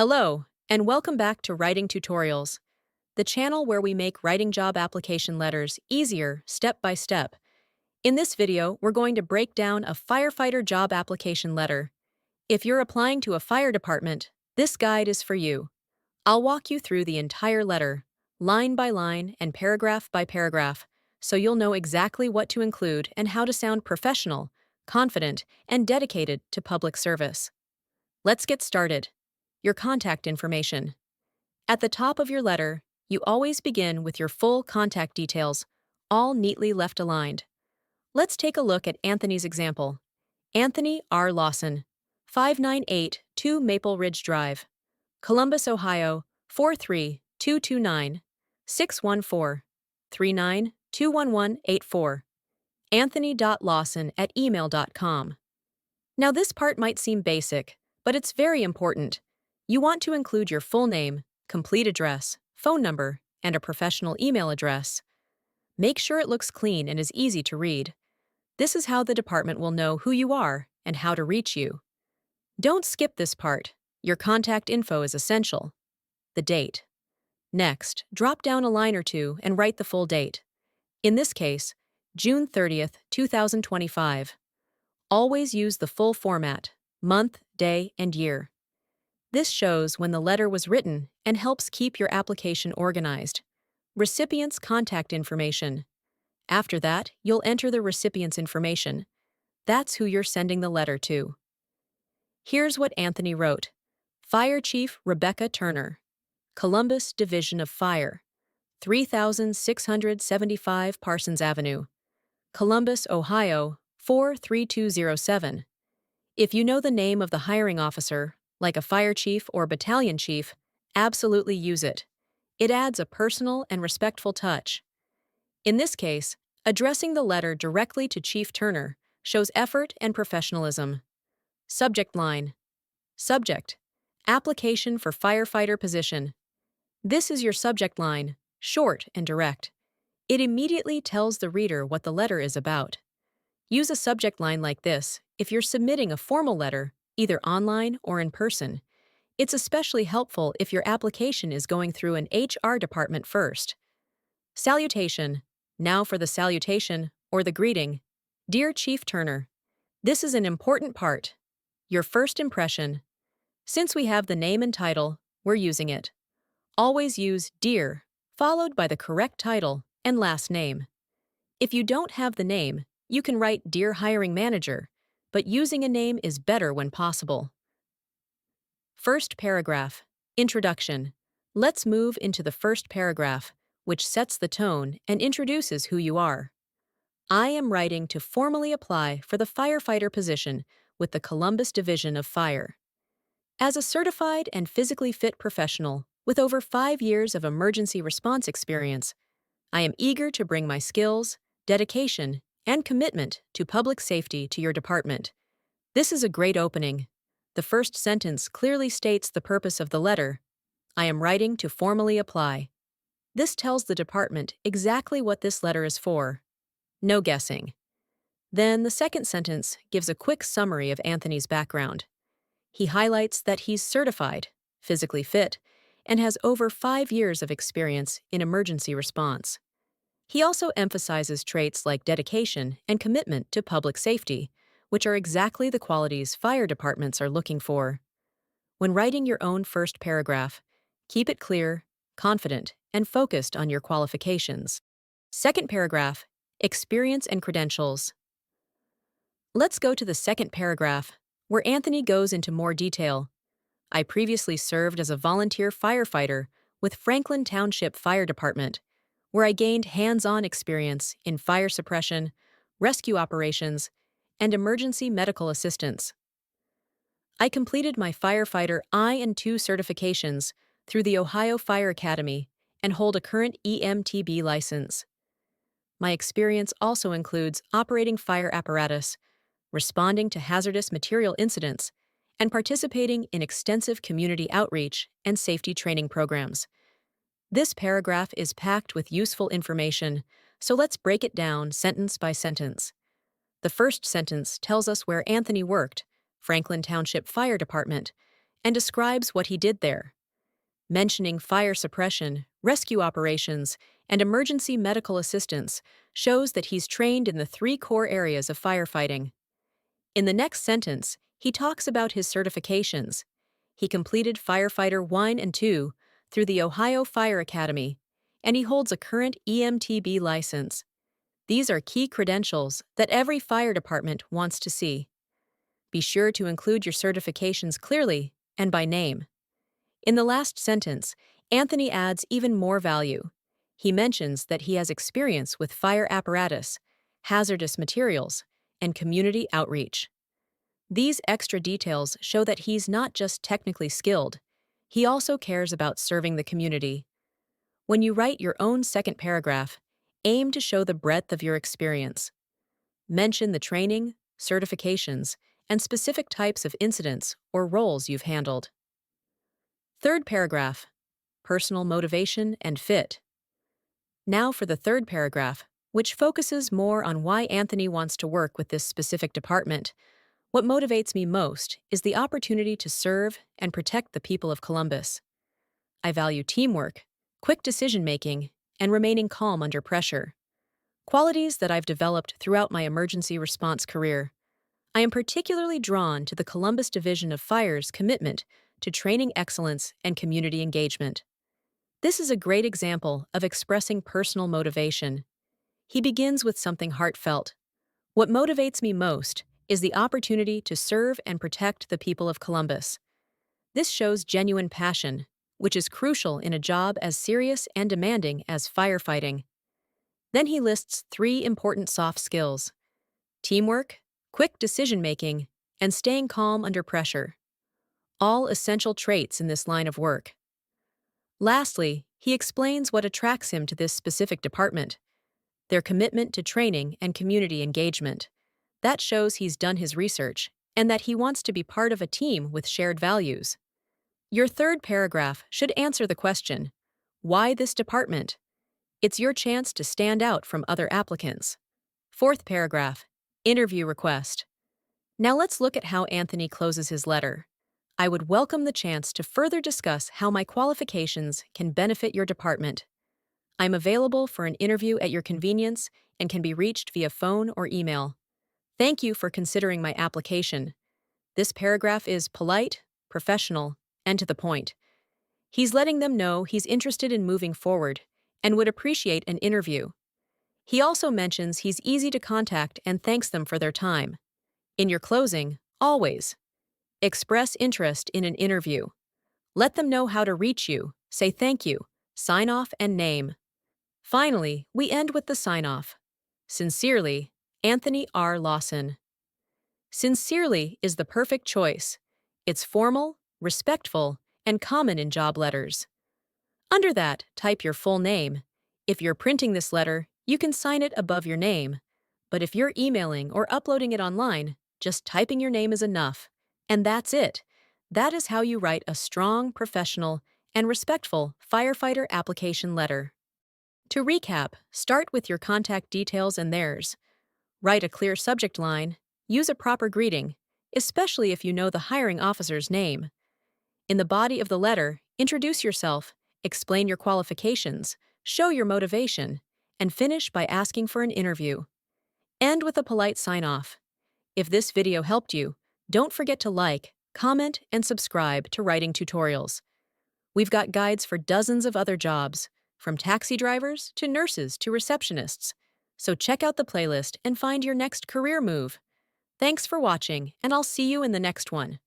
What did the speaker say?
Hello, and welcome back to Writing Tutorials, the channel where we make writing job application letters easier step by step. In this video, we're going to break down a firefighter job application letter. If you're applying to a fire department, this guide is for you. I'll walk you through the entire letter, line by line and paragraph by paragraph, so you'll know exactly what to include and how to sound professional, confident, and dedicated to public service. Let's get started. Your contact information. At the top of your letter, you always begin with your full contact details, all neatly left aligned. Let's take a look at Anthony's example. Anthony R. Lawson, 5982 Maple Ridge Drive, Columbus, Ohio, 43229, 614-39-21184. Anthony.Lawson@email.com. Now this part might seem basic, but it's very important. You want to include your full name, complete address, phone number, and a professional email address. Make sure it looks clean and is easy to read. This is how the department will know who you are and how to reach you. Don't skip this part. Your contact info is essential. The date. Next, drop down a line or two and write the full date. In this case, June 30th, 2025. Always use the full format, month, day, and year. This shows when the letter was written and helps keep your application organized. Recipient's contact information. After that, you'll enter the recipient's information. That's who you're sending the letter to. Here's what Anthony wrote. Fire Chief Rebecca Turner, Columbus Division of Fire, 3675 Parsons Avenue, Columbus, Ohio, 43207. If you know the name of the hiring officer, like a fire chief or battalion chief, absolutely use it. It adds a personal and respectful touch. In this case, addressing the letter directly to Chief Turner shows effort and professionalism. Subject line. Subject. Application for firefighter position. This is your subject line, short and direct. It immediately tells the reader what the letter is about. Use a subject line like this if you're submitting a formal letter, either online or in person. It's especially helpful if your application is going through an HR department first. Salutation. Now for the salutation, or the greeting. Dear Chief Turner, this is an important part. Your first impression. Since we have the name and title, we're using it. Always use Dear, followed by the correct title and last name. If you don't have the name, you can write Dear Hiring Manager, but using a name is better when possible. First paragraph. Introduction. Let's move into the first paragraph, which sets the tone and introduces who you are. I am writing to formally apply for the firefighter position with the Columbus Division of Fire. As a certified and physically fit professional with over 5 years of emergency response experience, I am eager to bring my skills, dedication, and commitment to public safety to your department. This is a great opening. The first sentence clearly states the purpose of the letter. I am writing to formally apply. This tells the department exactly what this letter is for. No guessing. Then the second sentence gives a quick summary of Anthony's background. He highlights that he's certified, physically fit, and has over 5 years of experience in emergency response. He also emphasizes traits like dedication and commitment to public safety, which are exactly the qualities fire departments are looking for. When writing your own first paragraph, keep it clear, confident, and focused on your qualifications. Second paragraph, experience and credentials. Let's go to the second paragraph, where Anthony goes into more detail. I previously served as a volunteer firefighter with Franklin Township Fire Department, where I gained hands-on experience in fire suppression, rescue operations, and emergency medical assistance. I completed my firefighter I and II certifications through the Ohio Fire Academy and hold a current EMTB license. My experience also includes operating fire apparatus, responding to hazardous material incidents, and participating in extensive community outreach and safety training programs. This paragraph is packed with useful information, so let's break it down sentence by sentence. The first sentence tells us where Anthony worked, Franklin Township Fire Department, and describes what he did there. Mentioning fire suppression, rescue operations, and emergency medical assistance shows that he's trained in the three core areas of firefighting. In the next sentence, he talks about his certifications. He completed Firefighter 1 and 2 through the Ohio Fire Academy, and he holds a current EMTB license. These are key credentials that every fire department wants to see. Be sure to include your certifications clearly and by name. In the last sentence, Anthony adds even more value. He mentions that he has experience with fire apparatus, hazardous materials, and community outreach. These extra details show that he's not just technically skilled, he also cares about serving the community. When you write your own second paragraph, aim to show the breadth of your experience. Mention the training, certifications, and specific types of incidents or roles you've handled. Third paragraph, personal motivation and fit. Now for the third paragraph, which focuses more on why Anthony wants to work with this specific department. What motivates me most is the opportunity to serve and protect the people of Columbus. I value teamwork, quick decision-making, and remaining calm under pressure. Qualities that I've developed throughout my emergency response career. I am particularly drawn to the Columbus Division of Fire's commitment to training excellence and community engagement. This is a great example of expressing personal motivation. He begins with something heartfelt. What motivates me most is the opportunity to serve and protect the people of Columbus. This shows genuine passion, which is crucial in a job as serious and demanding as firefighting. Then he lists 3 important soft skills: teamwork, quick decision-making, and staying calm under pressure. All essential traits in this line of work. Lastly, he explains what attracts him to this specific department: their commitment to training and community engagement. That shows he's done his research and that he wants to be part of a team with shared values. Your third paragraph should answer the question, why this department? It's your chance to stand out from other applicants. Fourth paragraph, interview request. Now let's look at how Anthony closes his letter. I would welcome the chance to further discuss how my qualifications can benefit your department. I'm available for an interview at your convenience and can be reached via phone or email. Thank you for considering my application. This paragraph is polite, professional, and to the point. He's letting them know he's interested in moving forward and would appreciate an interview. He also mentions he's easy to contact and thanks them for their time. In your closing, always express interest in an interview. Let them know how to reach you, say thank you, sign off, and name. Finally, we end with the sign-off. Sincerely, Anthony R. Lawson. Sincerely is the perfect choice. It's formal, respectful, and common in job letters. Under that, type your full name. If you're printing this letter, you can sign it above your name. But if you're emailing or uploading it online, just typing your name is enough. And that's it. That is how you write a strong, professional, and respectful firefighter application letter. To recap, start with your contact details and theirs. Write a clear subject line. Use a proper greeting, especially if you know the hiring officer's name. In the body of the letter, introduce yourself, explain your qualifications, show your motivation, and finish by asking for an interview. End with a polite sign-off. If this video helped you, don't forget to like, comment, and subscribe to Writing Tutorials. We've got guides for dozens of other jobs, from taxi drivers to nurses to receptionists. So check out the playlist and find your next career move. Thanks for watching, and I'll see you in the next one.